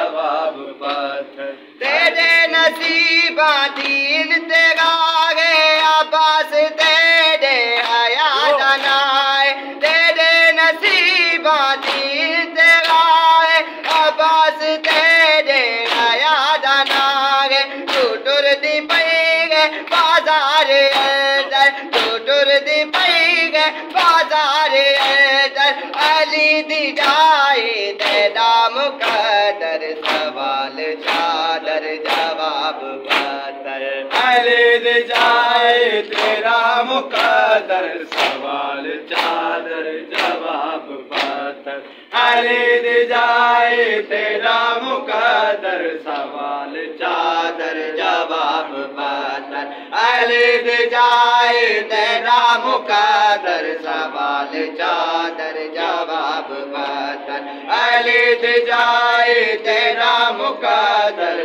जवाब पत्थर। तेरे नसीबा दीन तेरा गे अब्बास तेरे हया दनाए। तेरे नसीबा दीन तेरा है अब्बास तेरे हया दनाए। तू टुर दी पई गे बाजार अंदर, तू टुर दी पई गे बाजार अंदर। अली दी जाए तेरा मुकद्दर सवाल चादर जवाब पत्थर। अली दी जाए तेरा मुकद्दर सवाल चादर जवाब पत्थर। अली दी जाए तेरा मुकद्दर सवाल चादर जवाब पत्थर। अली दी जाए तेरा मुकद्दर सवाल चादर जवाब पत्थर। अली दी जाए तेरा मुकद्दर